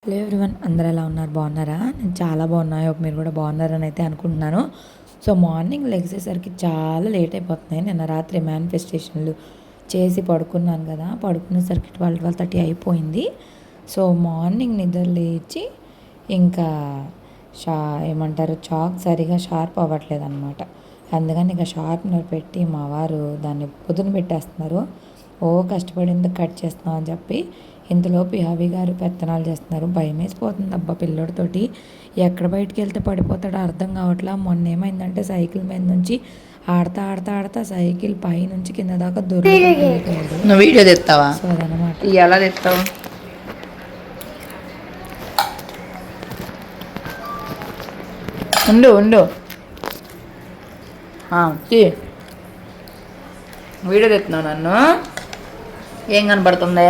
Hello everyone, అందరూ ఎలా ఉన్నారు? బాగున్నారా? నేను చాలా బాగున్నాను. మీరు కూడా బాగున్నారని అయితే అనుకుంటున్నాను. సో మార్నింగ్ లెగిసేసరికి చాలా లేట్ అయిపోతున్నాయి. నిన్న రాత్రి మేనిఫెస్టేషన్లు చేసి పడుకున్నాను కదా, పడుకునేసరికి 12:30 అయిపోయింది. సో మార్నింగ్ నిద్ర లేచి ఇంకా ఏమంటారు, చాక్ సరిగా షార్ప్ అవ్వట్లేదు అనమాట. అందుకని ఇక షార్ప్నర్ పెట్టి మా వారు దాన్ని పొదును పెట్టేస్తున్నారు. కష్టపడి ఎందుకు కట్ చేస్తున్నాం అని చెప్పి. ఇంతలోపు హవి గారు పెత్తనాలు చేస్తున్నారు. భయం వేసిపోతుంది అబ్బా పిల్లోడితోటి. ఎక్కడ బయటికి వెళ్తే పడిపోతాడో అర్థం కావట్లా. మొన్న ఏమైందంటే సైకిల్ మీద నుంచి ఆడతా ఆడతా ఆడతా సైకిల్ పై నుంచి కింద దాకా దొరికిపోయాడు. నువ్వు వీడియో తెస్తావా? సో అదనమాట. ఎలా తెస్తావు? ఉండు ఉండు వీడియో తెస్తున్నావు. నన్ను ఏం కనపడుతుంది?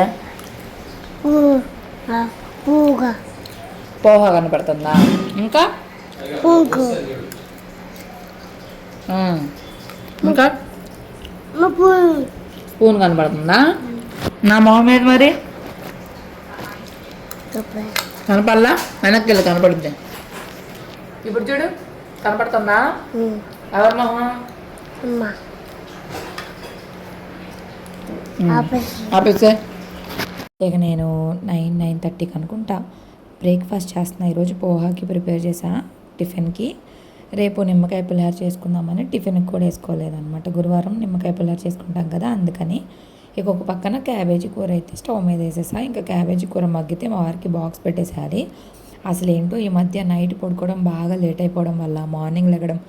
పోహా కనపడుతుందా? ఇంకా ఇంకా స్పూన్ కనపడుతుందా? నా మొహం మీద మరి కనపడలా? వెనక్కి వెళ్ళి కనపడుద్ది. ఇప్పుడు చూడు, కనపడుతుందా? ఎవరి మొహం? ఆపేసే. ఇక నేను 9:30కి అనుకుంటా బ్రేక్ఫాస్ట్ చేస్తున్నా. ఈరోజు పోహాకి ప్రిపేర్ చేసా టిఫిన్కి. రేపు నిమ్మకాయ పులిహోర చేసుకుందామని టిఫిన్కి కూడా వేసుకోలేదన్నమాట. గురువారం నిమ్మకాయ పులిహోర చేసుకుంటాం కదా, అందుకని. ఇక ఒక పక్కన క్యాబేజీ కూర అయితే స్టవ్ మీద వేసేసా. ఇంకా క్యాబేజీ కూర మగ్గితే మా వారికి బాక్స్ పెట్టేసేయాలి. అసలు ఏంటో ఈ మధ్య నైట్ పడుకోవడం బాగా లేట్ అయిపోవడం వల్ల మార్నింగ్ లెగడం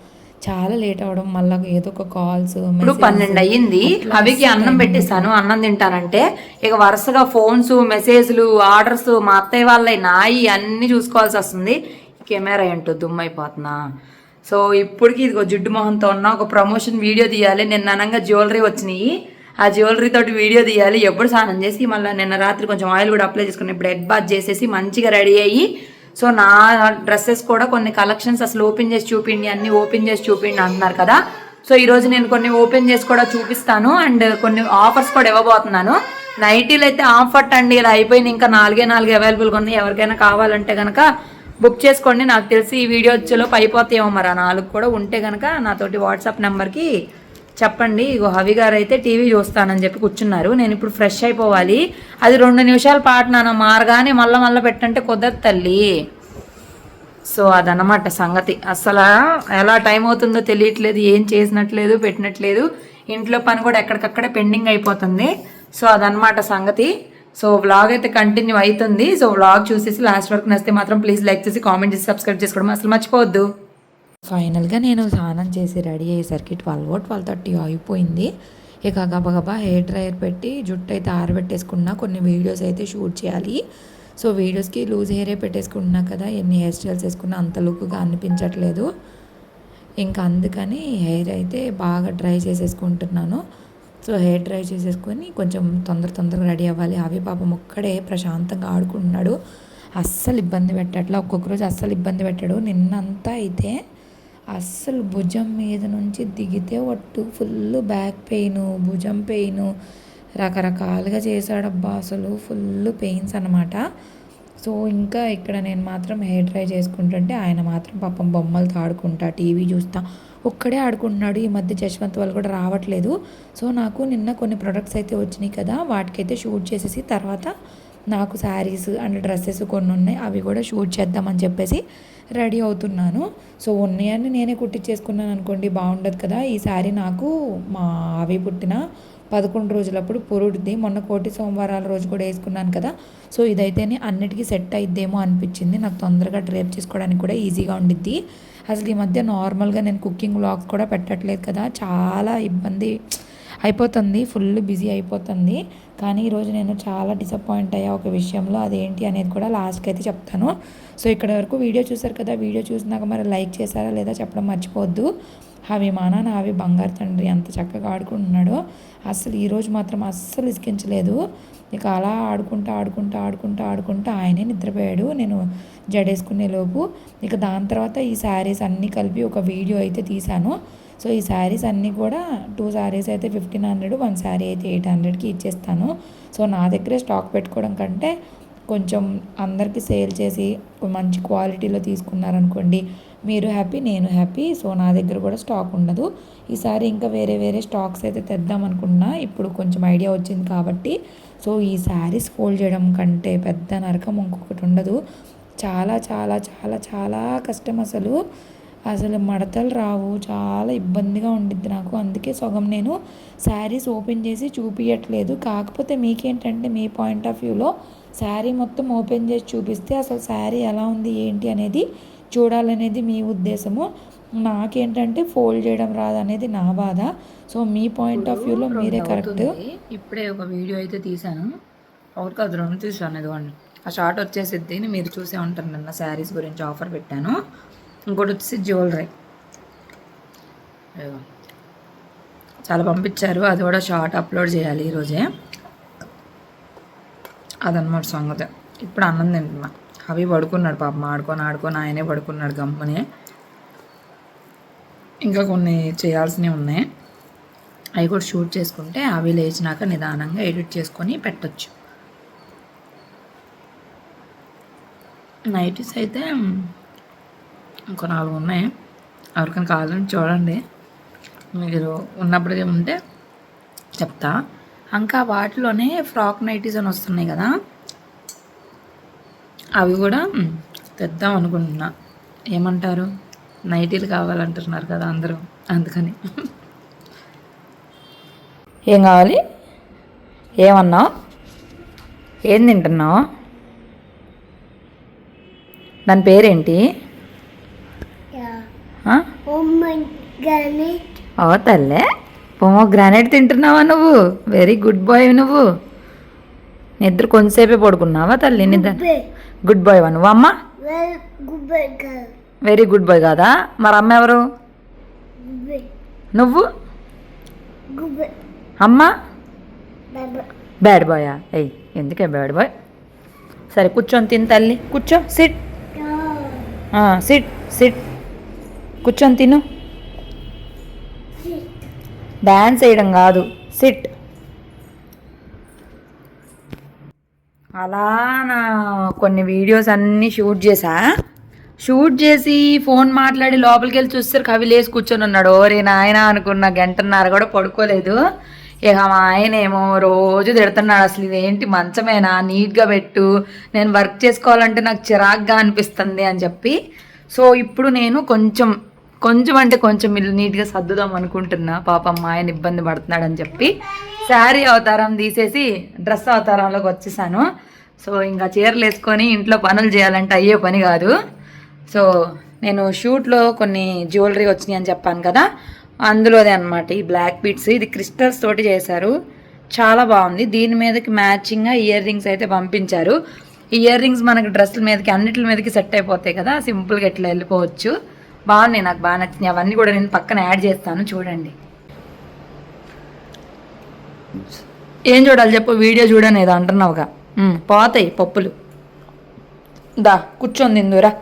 చాలా లేట్ అవ్వడం, మళ్ళీ ఏదో ఒక కాల్స్. ఇప్పుడు 12 అయ్యింది. అవికి అన్నం పెట్టేస్తాను. అన్నం తింటానంటే ఇక వరుసగా ఫోన్స్, మెసేజ్లు, ఆర్డర్స్, మా అత్తయ్య వాళ్ళ నాయి అన్నీ చూసుకోవాల్సి వస్తుంది. కెమెరా ఏంటో దుమ్మైపోతున్నా. సో ఇప్పటికి ఇదిగో జిడ్డు మొహంతో ఉన్న ఒక ప్రమోషన్ వీడియో తీయాలి. నిన్న అనంగా జ్యువెలరీ వచ్చినాయి. ఆ జ్యువెలరీ తోటి వీడియో తీయాలి. ఎప్పుడు స్నానం చేసి మళ్ళీ నిన్న రాత్రి కొంచెం ఆయిల్ కూడా అప్లై చేసుకుని ఇప్పుడు హెడ్ బాత్ చేసేసి మంచిగా రెడీ అయ్యి, సో నా డ్రెస్సెస్ కూడా కొన్ని కలెక్షన్స్ అసలు ఓపెన్ చేసి చూపిండి, అన్ని ఓపెన్ చేసి చూపిండి అంటున్నారు కదా. సో ఈరోజు నేను కొన్ని ఓపెన్ చేసి కూడా చూపిస్తాను. అండ్ కొన్ని ఆఫర్స్ కూడా ఇవ్వబోతున్నాను. నైటీలు అయితే ఆఫర్ అండి, ఇలా అయిపోయింది. ఇంకా 4 అవైలబుల్గా ఉన్నాయి. ఎవరికైనా కావాలంటే కనుక బుక్ చేసుకోండి. నాకు తెలిసి ఈ వీడియో వచ్చేలోపు అయిపోతాయేమో. మరి ఆ 4 కూడా ఉంటే కనుక నాతోటి వాట్సాప్ నెంబర్కి చెప్పండి. ఇగో హవి గారు అయితే టీవీ చూస్తానని చెప్పి కూర్చున్నారు. నేను ఇప్పుడు ఫ్రెష్ అయిపోవాలి. అది 2 నిమిషాలు పాటు నాన్న మారగానే మళ్ళీ పెట్టంటే కుదరదు తల్లి. సో అదనమాట సంగతి. అసలు ఎలా టైం అవుతుందో తెలియట్లేదు, ఏం చేసినట్లేదు, పెట్టినట్లేదు. ఇంట్లో పని కూడా ఎక్కడికక్కడే పెండింగ్ అయిపోతుంది. సో అదనమాట సంగతి. సో వ్లాగ్ అయితే కంటిన్యూ అవుతుంది. సో వ్లాగ్ చూసేసి లాస్ట్ వరకు నచ్చితే మాత్రం ప్లీజ్ లైక్ చేసి కామెంట్ చేసి సబ్స్క్రైబ్ చేసుకోవడం అసలు మర్చిపోవద్దు. ఫైనల్గా నేను స్నానం చేసి రెడీ అయ్యేసరికి 12:30 అయిపోయింది. ఇక గబగబా హెయిర్ డ్రైయర్ పెట్టి జుట్టు అయితే ఆరబెట్టేసుకున్నా. కొన్ని వీడియోస్ అయితే షూట్ చేయాలి. సో వీడియోస్కి లూజ్ హెయిరే పెట్టేసుకుంటున్నా కదా, ఎన్ని హెయిర్ స్టైల్స్ వేసుకున్నా అంత లుక్గా అనిపించట్లేదు. ఇంకా అందుకని హెయిర్ అయితే బాగా డ్రై చేసేసుకుంటున్నాను. సో హెయిర్ డ్రై చేసేసుకొని కొంచెం తొందరగా రెడీ అవ్వాలి. అవి పాపం ఒక్కడే ప్రశాంతంగా ఆడుకుంటున్నాడు. అస్సలు ఇబ్బంది పెట్టట్లా. ఒక్కొక్క రోజు అస్సలు ఇబ్బంది పెట్టాడు. నిన్నంతా అయితే అస్సలు భుజం మీద నుంచి దిగితే ఒట్టు ఫుల్ బ్యాక్ పెయిన్, భుజం పెయిన్, రకరకాలుగా చేశాడబ్బా. అసలు ఫుల్ పెయిన్స్ అనమాట. సో ఇంకా ఇక్కడ నేను మాత్రం హెయిర్ డ్రై చేసుకుంటుంటే ఆయన మాత్రం పాపం బొమ్మలతో ఆడుకుంటా, టీవీ చూస్తా ఒక్కడే ఆడుకుంటున్నాడు. ఈ మధ్య జశ్వంత్ వాళ్ళు కూడా రావట్లేదు. సో నాకు నిన్న కొన్ని ప్రొడక్ట్స్ అయితే వచ్చినాయి కదా, వాటికైతే షూట్ చేసేసి తర్వాత నాకు శారీస్ అండ్ డ్రెస్సెస్ కొన్ని ఉన్నాయి, అవి కూడా షూట్ చేద్దామని చెప్పేసి రెడీ అవుతున్నాను. సో ఉన్నాయని నేనే కుట్టించేసుకున్నాను అనుకోండి, బాగుండదు కదా. ఈ శారీ నాకు మా అవి పుట్టిన 11 రోజులప్పుడు పురుడిది. మొన్న కోటి సోమవారాల రోజు కూడా వేసుకున్నాను కదా. సో ఇదైతేనే అన్నిటికీ సెట్ అయిద్దేమో అనిపించింది. నాకు తొందరగా డ్రేప్ చేసుకోవడానికి కూడా ఈజీగా ఉండిద్ది. అసలు ఈ మధ్య నార్మల్గా నేను కుకింగ్ వ్లాగ్స్ కూడా పెట్టట్లేదు కదా, చాలా ఇబ్బంది అయిపోతుంది, ఫుల్ బిజీ అయిపోతుంది. కానీ ఈరోజు నేను చాలా డిసప్పాయింట్ అయ్యా ఒక విషయంలో. అదేంటి అనేది కూడా లాస్ట్కి అయితే చెప్తాను. సో ఇక్కడ వరకు వీడియో చూసారు కదా, వీడియో చూసినాక మరి లైక్ చేశారా లేదా చెప్పడం మర్చిపోవద్దు. అవి మా నాన్న అవి బంగారు తండ్రి ఎంత చక్కగా ఆడుకుంటున్నాడో. అసలు ఈరోజు మాత్రం అస్సలు ఇసుకించలేదు. ఇక అలా ఆడుకుంటా ఆయనే నిద్రపోయాడు నేను జడేసుకునే లోపు. ఇక దాని తర్వాత ఈ శారీస్ అన్నీ కలిపి ఒక వీడియో అయితే తీశాను. సో ఈ శారీస్ అన్నీ కూడా 2 శారీస్ అయితే 1500, 1 శారీ అయితే 800కి ఇచ్చేస్తాను. సో నా దగ్గరే స్టాక్ పెట్టుకోవడం కంటే కొంచెం అందరికీ సేల్ చేసి మంచి క్వాలిటీలో తీసుకున్నారనుకోండి, మీరు హ్యాపీ, నేను హ్యాపీ. సో నా దగ్గర కూడా స్టాక్ ఉండదు. ఈసారి ఇంకా వేరే వేరే స్టాక్స్ అయితే తెద్దాం అనుకున్నా, ఇప్పుడు కొంచెం ఐడియా వచ్చింది కాబట్టి. సో ఈ శారీస్ ఫోల్డ్ చేయడం కంటే పెద్ద నరకం ఇంకొకటి ఉండదు. చాలా చాలా చాలా చాలా కష్టం అసలు. మడతలు రావు, చాలా ఇబ్బందిగా ఉండిద్ది నాకు. అందుకే సగం నేను శారీస్ ఓపెన్ చేసి చూపించట్లేదు. కాకపోతే మీకేంటంటే మీ పాయింట్ ఆఫ్ వ్యూలో శారీ మొత్తం ఓపెన్ చేసి చూపిస్తే అసలు శారీ ఎలా ఉంది ఏంటి అనేది చూడాలనేది మీ ఉద్దేశము. నాకేంటంటే ఫోల్డ్ చేయడం రాదనేది నా బాధ. సో మీ పాయింట్ ఆఫ్ వ్యూలో మీరే కరెక్ట్. ఇప్పుడే ఒక వీడియో అయితే తీశాను, ఒకటి కాదు 2 తీసాను. ఇదిగోండి ఆ షార్ట్ వచ్చేసిద్ది, మీరు చూసే ఉంటారు. నిన్న శారీస్ గురించి ఆఫర్ పెట్టాను. ఇంకోటి వచ్చేసి జ్యువెలరీ చాలా పంపించారు, అది కూడా షార్ట్ అప్లోడ్ చేయాలి ఈరోజే. అదనమాట సంగతి. ఇప్పుడు అన్నం తింటున్నా. అవి పడుకున్నాడు పాపం, ఆడుకొని ఆయనే పడుకున్నాడు గమ్మని. ఇంకా కొన్ని చేయాల్సినవి ఉన్నాయి, అవి కూడా షూట్ చేసుకుంటే అవి లేచినాక నిదానంగా ఎడిట్ చేసుకొని పెట్టచ్చు. నైటీస్ అయితే ఇంకో 4 ఉన్నాయి, ఎవరికైనా కావాలని చూడండి, మీరు ఉన్నప్పుడే ఉంటే చెప్తా. ఇంకా వాటిలోనే ఫ్రాక్ నైటీస్ అని వస్తున్నాయి కదా, అవి కూడా తెద్దాం అనుకుంటున్నా. ఏమంటారు, నైటీలు కావాలంటున్నారు కదా అందరూ, అందుకని. ఏం కావాలి, ఏమన్నావు, ఏం తింటున్నావు, దాని పేరేంటి? ఓ తల్లే, పొమోగ్రానైట్ తింటున్నావా నువ్వు? వెరీ గుడ్ బాయ్ నువ్వు. నిద్ర కొంతసేపే పడుకున్నావా తల్లి? నిద్ర గుడ్ బాయ్ వా నువ్వు? అమ్మ వెరీ గుడ్ బాయ్ కాదా? మరి అమ్మ ఎవరు? నువ్వు? అమ్మ బ్యాడ్ బాయా? ఎయ్ ఎందుకే బ్యాడ్ బాయ్? సరే కూర్చొని తిని తల్లి, కూర్చో, సిట్ సిట్ సిట్, కూర్చొని తిను. డాన్స్ వేయడం కాదు, సిట్. అలా నా కొన్ని వీడియోస్ అన్నీ షూట్ చేసి ఫోన్ మాట్లాడి లోపలికి వెళ్ళి చూస్తారు అవి లేసి కూర్చొని ఉన్నాడు. ఓరే నాయన అనుకున్న, 1.5 కూడా పడుకోలేదు. ఇక మా ఆయన ఏమో రోజు తిడుతున్నాడు, అసలు ఇదేంటి మంచమేనా, నీట్గా పెట్టు, నేను వర్క్ చేసుకోవాలంటే నాకు చిరాగ్గా అనిపిస్తుంది అని చెప్పి. సో ఇప్పుడు నేను కొంచెం అంటే కొంచెం ఇల్లు నీట్గా సర్దుదాం అనుకుంటున్నా. పాపం మా ఆయన ఇబ్బంది పడుతున్నాడని చెప్పి శారీ అవతారం తీసేసి డ్రెస్ అవతారంలోకి వచ్చేసాను. సో ఇంకా చీరలు వేసుకొని ఇంట్లో పనులు చేయాలంటే అయ్యే పని కాదు. సో నేను షూట్లో కొన్ని జ్యువెలరీ వచ్చినాయి అని చెప్పాను కదా, అందులోదే అనమాట ఈ బ్లాక్ బీడ్స్. ఇది క్రిస్టల్స్ తోటి చేశారు, చాలా బాగుంది. దీని మీదకి మ్యాచింగ్గా ఇయర్ రింగ్స్ అయితే పంపించారు. ఈ ఇయర్ రింగ్స్ మనకి డ్రెస్సుల మీదకి అన్నిటి మీదకి సెట్ అయిపోతాయి కదా, సింపుల్గా ఇట్లా వెళ్ళిపోవచ్చు. బాగున్నాయి, నాకు బాగా నచ్చినాయి. అవన్నీ కూడా నేను పక్కన యాడ్ చేస్తాను, చూడండి. ఏం చూడాలి చెప్పు, వీడియో చూడని ఏదో అంటున్నావుగా. పోతాయి పప్పులు. దా కూర్చొని తిందురా.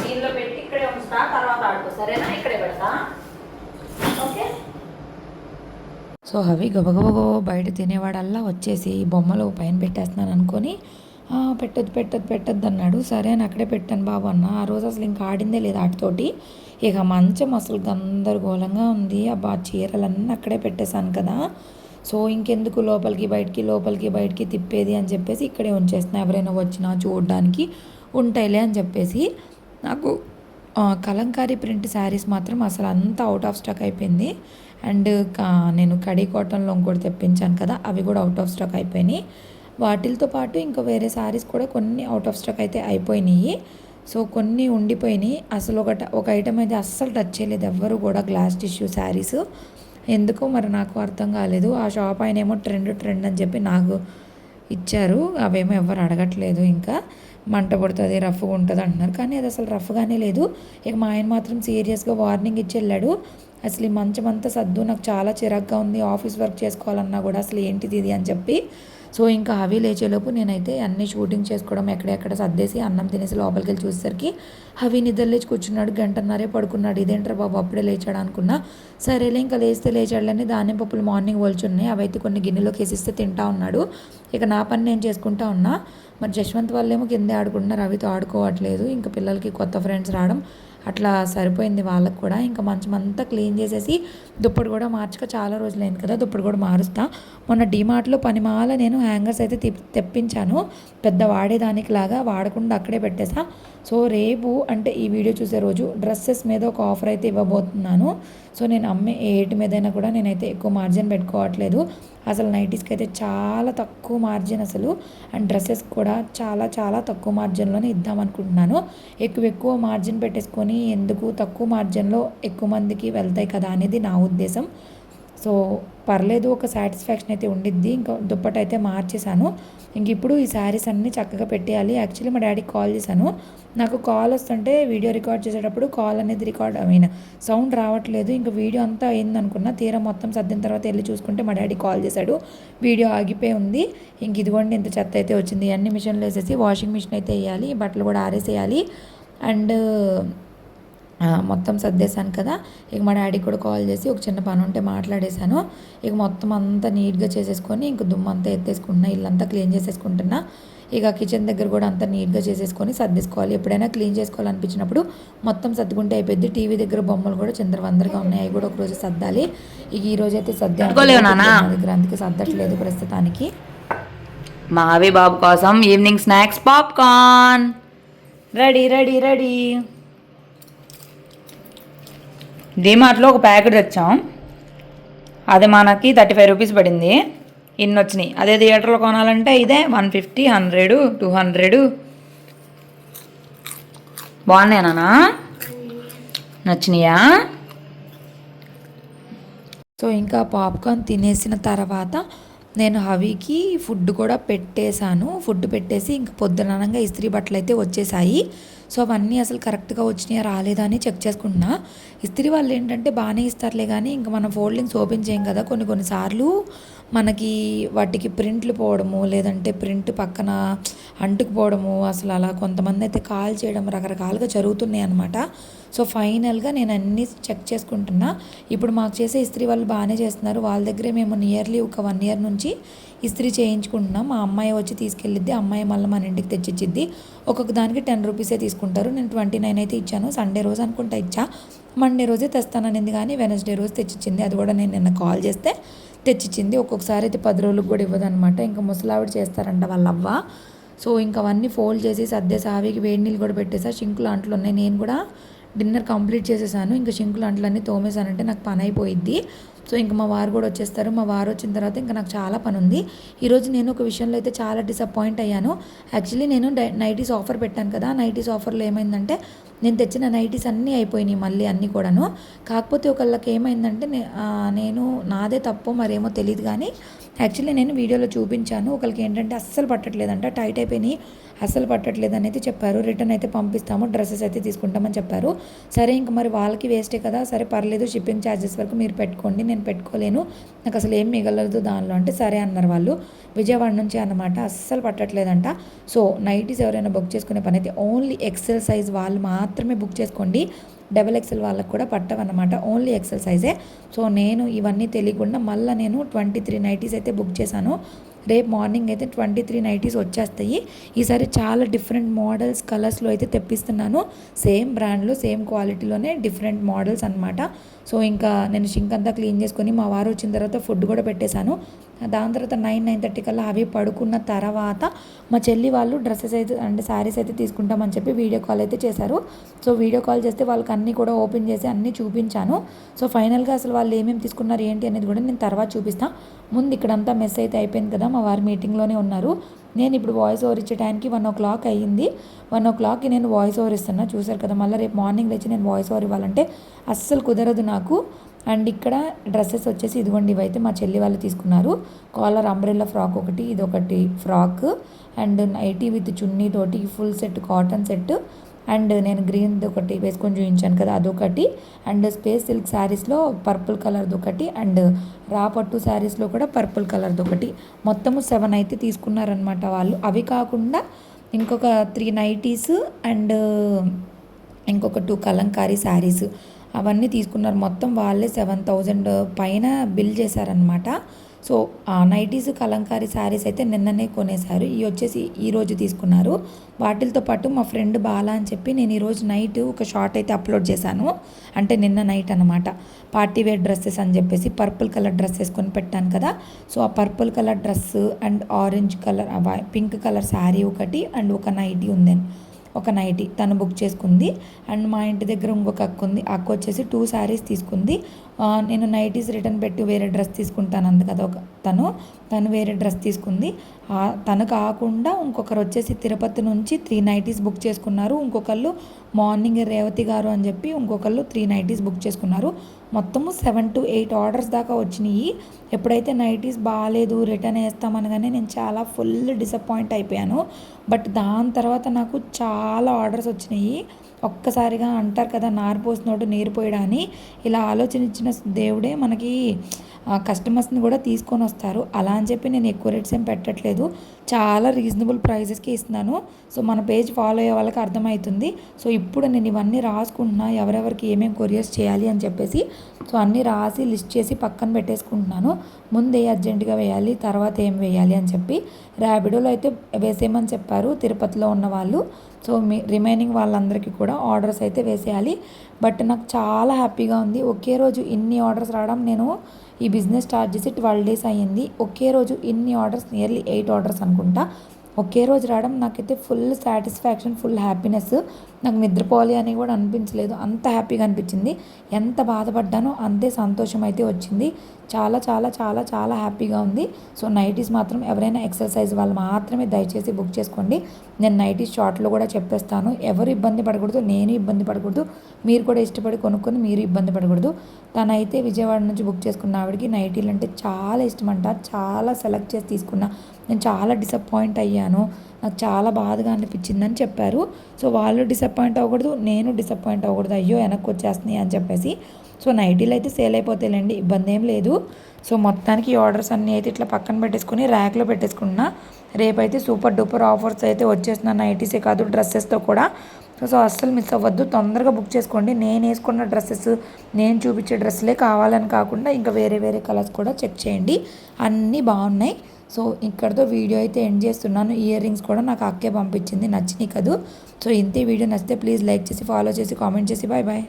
నీళ్ళు పెట్టి ఇక్కడే ఉంచుతా, తర్వాత ఆడుకో సరేనా, ఇక్కడే పెడతా. ఓకే. సో అవి గబగబగో బయట తినేవాడల్లా వచ్చేసి బొమ్మలు పైన పెట్టేస్తున్నాను అనుకొని పెట్టద్దు అన్నాడు. సరే అని అక్కడే పెట్టాను బాబు అన్న. ఆ రోజు అసలు ఇంకా ఆడిందే లేదు వాటితోటి. ఇక మంచం అసలు గందరగోళంగా ఉంది. అబ్బా చీరలన్నీ అక్కడే పెట్టేశాను కదా, సో ఇంకెందుకు లోపలికి బయటికి తిప్పేది అని చెప్పేసి ఇక్కడే ఉంచేస్తున్నా. ఎవరైనా వచ్చినా చూడడానికి ఉంటాయిలే అని చెప్పేసి. నాకు కలంకారీ ప్రింట్ శారీస్ మాత్రం అసలు అంతా అవుట్ ఆఫ్ స్టాక్ అయిపోయింది. అండ్ నేను కడీ కాటన్లో ఇంకోటి తెప్పించాను కదా, అవి కూడా అవుట్ ఆఫ్ స్టాక్ అయిపోయినాయి. వాటితో పాటు ఇంకా వేరే శారీస్ కూడా కొన్ని అవుట్ ఆఫ్ స్టాక్ అయితే అయిపోయినాయి. సో కొన్ని ఉండిపోయినాయి. అసలు ఒక ఐటమ్ అయితే అస్సలు టచ్ చేయలేదు ఎవ్వరు కూడా, గ్లాస్ టిష్యూ శారీస్. ఎందుకో మరి నాకు అర్థం కాలేదు. ఆ షాప్ ఆయన ఏమో ట్రెండ్ అని చెప్పి నాకు ఇచ్చారు. అవేమో ఎవరు అడగట్లేదు. ఇంకా మంట పడుతుంది, రఫ్గా ఉంటుంది అంటున్నారు, కానీ అది అసలు రఫ్గానే లేదు. ఇక మా ఆయన మాత్రం సీరియస్గా వార్నింగ్ ఇచ్చి వెళ్ళాడు, అసలు ఈ మంచమంతా సర్దు నాకు చాలా చిరాగ్గా ఉంది. ఆఫీస్ వర్క్ చేసుకోవాలన్నా కూడా అసలు ఏంటిది ఇది అని చెప్పి. సో ఇంకా అవి లేచేలోపు నేనైతే అన్నీ షూటింగ్ చేసుకోవడం ఎక్కడెక్కడ సర్దేసి అన్నం తినేసి లోపలికి వెళ్ళి చూసేసరికి అవి నిద్ర లేచి కూర్చున్నాడు. గంటన్నరే పడుకున్నాడు. ఇదేంట్రా బాబు అప్పుడే లేచాడు అనుకున్నా. సరేలే ఇంకా లేస్తే లేచాడులని ధాన్యం పప్పులు మార్నింగ్ ఒలుచున్నాయి. అవైతే కొన్ని గిన్నెలోకి వేసిస్తే తింటా ఉన్నాడు. ఇక నా పని నేను చేసుకుంటా ఉన్నా. మరి జశ్వంత్ వాళ్ళేమో కిందే ఆడుకుంటున్నారు. అవితో ఆడుకోవట్లేదు. ఇంకా పిల్లలకి కొత్త ఫ్రెండ్స్ రావడం అట్లా సరిపోయింది వాళ్ళకు కూడా. ఇంకా మంచమంతా క్లీన్ చేసేసి దుప్పటి కూడా మార్చక చాలా రోజులైంది కదా, దుప్పటి కూడా మారుస్తా. మొన్న డీమార్ట్లో పనిమాల నేను హ్యాంగర్స్ అయితే తెప్పించాను. పెద్ద వాడేదానికి లాగా వాడకుండా అక్కడే పెట్టేసా. సో రేపు అంటే ఈ వీడియో చూసే రోజు డ్రెస్సెస్ మీద ఒక ఆఫర్ అయితే ఇవ్వబోతున్నాను. సో నేను అమ్మే ఏటి మీదైనా కూడా నేనైతే ఎక్కువ మార్జిన్ పెట్టుకోవట్లేదు. అసలు నైటీస్కి అయితే చాలా తక్కువ మార్జిన్ అసలు. అండ్ డ్రెస్సెస్ కూడా చాలా చాలా తక్కువ మార్జిన్లోనే ఇద్దామనుకుంటున్నాను. ఎక్కువ మార్జిన్ పెట్టేసుకొని ఎందుకు, తక్కువ మార్జిన్లో ఎక్కువ మందికి వెళ్తాయి కదా అనేది నా ఉద్దేశం. సో పర్లేదు, ఒక సాటిస్ఫాక్షన్ అయితే ఉండిద్ది. ఇంకా దుప్పటి అయితే మార్చేశాను. ఇంక ఇప్పుడు ఈ శారీస్ అన్నీ చక్కగా పెట్టేయాలి. యాక్చువల్లీ మా డాడీకి కాల్ చేశాను. నాకు కాల్ వస్తుంటే వీడియో రికార్డ్ చేసేటప్పుడు కాల్ అనేది సౌండ్ రావట్లేదు. ఇంకా వీడియో అంతా అయింది అనుకున్నా. తీరా మొత్తం సర్దిన తర్వాత వెళ్ళి చూసుకుంటే మా డాడీ కాల్ చేశాడు. వీడియో ఆగిపోయి ఉంది. ఇంక ఇదిగోండి ఇంత చెత్త అయితే వచ్చింది. అన్ని మిషన్లు వేసేసి వాషింగ్ మిషన్ అయితే వేయాలి. బట్టలు కూడా ఆరేసేయాలి. అండ్ మొత్తం సర్దేశాను కదా. ఇక మా డాడీకి కూడా కాల్ చేసి ఒక చిన్న పని ఉంటే మాట్లాడేశాను. ఇక మొత్తం అంతా నీట్గా చేసేసుకొని ఇంక దుమ్ము అంతా ఎత్తేసుకుంటున్నా. ఇల్లంతా క్లీన్ చేసేసుకుంటున్నా. ఇక కిచెన్ దగ్గర కూడా అంతా నీట్గా చేసేసుకొని సర్దేసుకోవాలి. ఎప్పుడైనా క్లీన్ చేసుకోవాలనిపించినప్పుడు మొత్తం సర్దుకుంటే అయిపోద్ది. టీవీ దగ్గర బొమ్మలు కూడా చిందరవందరగా ఉన్నాయి. అవి కూడా ఒకరోజు సర్దాలి. ఇక ఈరోజు అయితే దగ్గర అందుకే సర్దట్లేదు ప్రస్తుతానికి. మావి బాబు కోసం evening snacks popcorn ready ready ready. డీమార్ట్లో ఒక ప్యాకెట్ తెచ్చాం. అది మనకి 35 రూపీస్ పడింది. ఇన్ని వచ్చినాయి. అదే థియేటర్లో కొనాలంటే ఇదే 150, 100, 200. బాగున్నాయనా? నచ్చినాయా? సో ఇంకా పాప్కార్న్ తినేసిన తర్వాత నేను హవీకి ఫుడ్ కూడా పెట్టేశాను. ఫుడ్ పెట్టేసి ఇంక పొద్దుననంగా ఇస్త్రీ బట్టలు అయితే వచ్చేసాయి. సో అవన్నీ అసలు కరెక్ట్గా వచ్చినాయా రాలేదా అని చెక్ చేసుకుంటున్నా. ఇస్త్రీ వాళ్ళు ఏంటంటే బాగానే ఇస్తారులే, కానీ ఇంకా మనం ఫోల్డింగ్స్ ఓపెన్ చేయం కదా. కొన్నిసార్లు మనకి వాటికి ప్రింట్లు పోవడము, లేదంటే ప్రింట్ పక్కన అంటుకుపోవడము, అసలు అలా కొంతమంది అయితే కాల్ చేయడం రకరకాలుగా జరుగుతున్నాయి అనమాట. సో ఫైనల్గా నేను అన్నీ చెక్ చేసుకుంటున్నా. ఇప్పుడు మాకు చేసే ఇస్త్రీ వాళ్ళు బాగానే చేస్తున్నారు. వాళ్ళ దగ్గరే మేము నియర్లీ ఒక 1 year నుంచి ఇస్త్రీ చేయించుకుంటున్నాం. మా అమ్మాయి వచ్చి తీసుకెళ్ళిద్ది. అమ్మాయి మళ్ళీ మన ఇంటికి తెచ్చిచ్చిద్ది. ఒక్కొక్క దానికి 10 రూపీసే తీసుకుంటారు. నేను 29 అయితే ఇచ్చాను. సండే రోజు అనుకుంటా ఇచ్చా. మండే రోజే తెస్తాననింది, కానీ వెనస్డే రోజు తెచ్చిచ్చింది. అది కూడా నేను నిన్న కాల్ చేస్తే తెచ్చిచ్చింది. ఒక్కొక్కసారి అయితే 10 రోజులకు కూడా ఇవ్వదనమాట. ఇంకా ముసలావిడ చేస్తారంట వాళ్ళ అవ్వ. సో ఇంకా అవన్నీ ఫోల్డ్ చేసి సర్దేసి ఆవికి వేడి నీళ్ళు కూడా పెట్టేసా. షింకులు అంట్లు ఉన్నాయి. నేను కూడా డిన్నర్ కంప్లీట్ చేసేసాను. ఇంకా షింకులు అంట్లన్నీ తోమేశానంటే నాకు పని అయిపోయిద్ది. సో ఇంకా మా వారు కూడా వచ్చేస్తారు. మా వారు వచ్చిన తర్వాత ఇంకా నాకు చాలా పని ఉంది. ఈరోజు నేను ఒక విషయంలో అయితే చాలా డిసప్పాయింట్ అయ్యాను. యాక్చువల్లీ నేను నైటీస్ ఆఫర్ పెట్టాను కదా. నైటీస్ ఆఫర్లో ఏమైందంటే నేను తెచ్చిన నైటీస్ అన్నీ అయిపోయినాయి మళ్ళీ అన్నీ కూడాను. కాకపోతే ఒకళ్ళకి ఏమైందంటే నేను నాదే తప్పు మరేమో తెలియదు, కానీ యాక్చువల్లీ నేను వీడియోలో చూపించాను. ఒకరికి ఏంటంటే అస్సలు పట్టట్లేదంట, టైట్ అయిపోయినాయి, అస్సలు పట్టట్లేదు అనేది చెప్పారు. రిటర్న్ అయితే పంపిస్తాము, డ్రెస్సెస్ అయితే తీసుకుంటామని చెప్పారు. సరే ఇంక మరి వాళ్ళకి వేస్టే కదా, సరే పర్లేదు షిప్పింగ్ ఛార్జెస్ వరకు మీరు పెట్టుకోండి, నేను పెట్టుకోలేను, నాకు అసలు ఏం మిగలదు దానిలో అంటే సరే అన్నారు వాళ్ళు. విజయవాడ నుంచి అన్నమాట. అస్సలు పట్టట్లేదంట. సో నైటీస్ ఎవరైనా బుక్ చేసుకునే పని అయితే ఓన్లీ ఎక్సెల్ సైజ్ వాళ్ళు మాత్రమే బుక్ చేసుకోండి. XXL వాళ్ళకు కూడా పట్టవన్నమాట, ఓన్లీ ఎక్సెల్ సైజే. సో నేను ఇవన్నీ తెలియకుండా మళ్ళీ నేను 23 నైటీస్ అయితే బుక్ చేశాను. రేపు మార్నింగ్ అయితే 23 నైటీస్ వచ్చేస్తాయి. ఈసారి చాలా డిఫరెంట్ మోడల్స్, కలర్స్లో అయితే తెప్పిస్తున్నాను. సేమ్ బ్రాండ్లో సేమ్ క్వాలిటీలోనే డిఫరెంట్ మోడల్స్ అనమాట. సో ఇంకా నేను షింక్ అంతా క్లీన్ చేసుకొని మా వారు వచ్చిన తర్వాత ఫుడ్ కూడా పెట్టేశాను. దాని తర్వాత 9-9:30 కల్లా అవి పడుకున్న తర్వాత మా చెల్లి వాళ్ళు డ్రెస్సెస్ అయితే అంటే శారీస్ అయితే తీసుకుంటామని చెప్పి వీడియో కాల్ అయితే చేశారు. సో వీడియో కాల్ చేస్తే వాళ్ళకి అన్నీ కూడా ఓపెన్ చేసి అన్నీ చూపించాను. సో ఫైనల్గా అసలు వాళ్ళు ఏమేమి తీసుకున్నారు ఏంటి అనేది కూడా నేను తర్వాత చూపిస్తాను. ముందు ఇక్కడంతా మెస్ అయితే అయిపోయింది కదా, మా వారు మీటింగ్లోనే ఉన్నారు. నేను ఇప్పుడు వాయిస్ ఓవర్ ఇచ్చే టైంకి 1 o'clock అయ్యింది. 1 o'clockకి నేను వాయిస్ ఓవర్ ఇస్తున్నా, చూసారు కదా. మళ్ళీ రేపు మార్నింగ్ లేచి నేను వాయిస్ ఓవర్ ఇవ్వాలంటే అస్సలు కుదరదు నాకు. అండ్ ఇక్కడ డ్రెస్సెస్ వచ్చేసి ఇదిగోండి, ఇవైతే మా చెల్లి వాళ్ళు తీసుకున్నారు. కాలర్ అంబ్రెల్లా ఫ్రాక్ ఒకటి, ఇదొకటి ఫ్రాక్, అండ్ నైటీ విత్ చున్నీ తోటి full set cotton set, and నేను గ్రీన్ది ఒకటి వేసుకొని చూపించాను కదా అదొకటి, అండ్ స్పేస్ సిల్క్ శారీస్లో పర్పుల్ కలర్ది ఒకటి, అండ్ రా పట్టు శారీస్లో కూడా పర్పుల్ కలర్ది ఒకటి, మొత్తము 7 అయితే తీసుకున్నారనమాట వాళ్ళు. అవి కాకుండా ఇంకొక 3 నైటీస్ అండ్ ఇంకొక 2 కలంకారీ శారీస్ అవన్నీ తీసుకున్నారు. మొత్తం వాళ్ళే 7,000 పైన బిల్ చేశారనమాట. సో ఆ నైటీస్ కలంకారీ శారీస్ అయితే నిన్ననే కొనేశారు. ఇవి వచ్చేసి ఈరోజు తీసుకున్నారు. వాటితో పాటు మా ఫ్రెండ్ బాలా అని చెప్పి నేను ఈరోజు నైట్ ఒక షార్ట్ అయితే అప్లోడ్ చేశాను. అంటే నిన్న నైట్ అనమాట. పార్టీ వేర్ డ్రెస్సెస్ అని చెప్పేసి పర్పుల్ కలర్ డ్రెస్ వేసుకొని పెట్టాను కదా. సో ఆ purple colour dress and orange colour pink colour sari ఒకటి అండ్ ఒక నైటీ ఉంది, ఒక నైటీ తను బుక్ చేసుకుంది. అండ్ మా ఇంటి దగ్గర ఇంకొక అక్క ఉంది, అక్క వచ్చేసి 2 శారీస్ తీసుకుంది. నేను నైటీస్ రిటర్న్ పెట్టి వేరే డ్రెస్ తీసుకుంటాను అంది కదా తను వేరే డ్రెస్ తీసుకుంది. తను కాకుండా ఇంకొకరు వచ్చేసి తిరుపతి నుంచి 3 నైటీస్ బుక్ చేసుకున్నారు. ఇంకొకళ్ళు మార్నింగ్ రేవతి గారు అని చెప్పి ఇంకొకళ్ళు 3 నైటీస్ బుక్ చేసుకున్నారు. మొత్తము 7 to 8 ఆర్డర్స్ దాకా వచ్చినాయి. ఎప్పుడైతే నైటీస్ బాగాలేదు రిటర్న్ వేస్తామనగానే నేను చాలా ఫుల్ డిసప్పాయింట్ అయిపోయాను. బట్ దాని తర్వాత నాకు చాలా ఆర్డర్స్ వచ్చినాయి. ఒక్కసారిగా అంటారు కదా నారు పోసినోడు నీరు పోయడా అని, ఇలా ఆలోచన దేవుడే మనకి కస్టమర్స్ని కూడా తీసుకొని వస్తారు. అలా అని చెప్పి నేను ఎక్కువ రేట్స్ ఏం పెట్టట్లేదు, చాలా రీజనబుల్ ప్రైజెస్కి ఇస్తున్నాను. సో మన పేజ్ ఫాలో అయ్యే వాళ్ళకి అర్థమవుతుంది. సో ఇప్పుడు నేను ఇవన్నీ రాసుకుంటున్నా ఎవరెవరికి ఏమేమి కొరియర్స్ చేయాలి అని చెప్పేసి. సో అన్నీ రాసి లిస్ట్ చేసి పక్కన పెట్టేసుకుంటున్నాను. ముందే అర్జెంటుగా వేయాలి, తర్వాత ఏం వేయాలి అని చెప్పి. ర్యాపిడోలో అయితే వేసేయమని చెప్పారు తిరుపతిలో ఉన్న వాళ్ళు. సో రిమైనింగ్ వాళ్ళందరికీ కూడా ఆర్డర్స్ అయితే వేసేయాలి. బట్ నాకు చాలా హ్యాపీగా ఉంది ఒకే రోజు ఇన్ని ఆర్డర్స్ రావడం. నేను ఈ బిజినెస్ స్టార్ట్ చేసి 12 days అయ్యింది. ఒకే రోజు ఇన్ని ఆర్డర్స్, నియర్లీ 8 ఆర్డర్స్ అనుకుంటా ఒకే రోజు రావడం నాకైతే ఫుల్ సాటిస్ఫాక్షన్, ఫుల్ హ్యాపీనెస్. నాకు నిద్రపోవాలి అని కూడా అనిపించలేదు, అంత హ్యాపీగా అనిపించింది. ఎంత బాధపడ్డానో అంతే సంతోషం అయితే వచ్చింది. చాలా చాలా చాలా చాలా హ్యాపీగా ఉంది. సో నైటీస్ మాత్రం ఎవరైనా ఎక్సర్సైజ్ వాళ్ళు మాత్రమే దయచేసి బుక్ చేసుకోండి. నేను నైటీస్ షార్ట్లో కూడా చెప్పేస్తాను. ఎవరు ఇబ్బంది పడకూడదు, నేను ఇబ్బంది పడకూడదు, మీరు కూడా ఇష్టపడి కొనుక్కొని మీరు ఇబ్బంది పడకూడదు. తనైతే విజయవాడ నుంచి బుక్ చేసుకున్న ఆవిడకి నైటీలు అంటే చాలా ఇష్టమంట, చాలా సెలెక్ట్ చేసి తీసుకున్నా. నేను చాలా డిసప్పాయింట్ అయ్యాను, నాకు చాలా బాధగా అనిపించిందని చెప్పారు. సో వాళ్ళు డిసప్పాయింట్ అవ్వకూడదు, నేను డిసప్పాయింట్ అవ్వకూడదు, అయ్యో వెనక్కి వచ్చేస్తున్నాయి అని చెప్పేసి. సో నైటీలు అయితే సేల్ అయిపోతాయిలేండి, ఇబ్బంది ఏం లేదు. సో మొత్తానికి ఈ ఆర్డర్స్ అన్నీ అయితే ఇట్లా పక్కన పెట్టేసుకుని ర్యాక్లో పెట్టేసుకున్నా. రేపైతే సూపర్ డూపర్ ఆఫర్స్ అయితే వచ్చేస్తున్నాయి, నైటీసే కాదు డ్రెస్సెస్తో కూడా. సో అస్సలు మిస్ అవ్వద్దు, తొందరగా బుక్ చేసుకోండి. నేను వేసుకున్న డ్రెస్సెస్, నేను చూపించే డ్రెస్సులే కావాలని కాకుండా ఇంకా వేరే వేరే కలర్స్ కూడా చెక్ చేయండి, అన్నీ బాగున్నాయి. సో ఇక్కడితో వీడియో అయితే ఎండ్ చేస్తున్నాను. ఇయర్ రింగ్స్ కూడా నాకు అక్కే పంపించింది, నచ్చినాయి కదూ. సో ఇంతే, వీడియో నచ్చితే ప్లీజ్ లైక్ చేసి ఫాలో చేసి కామెంట్ చేసి బాయ్ బాయ్.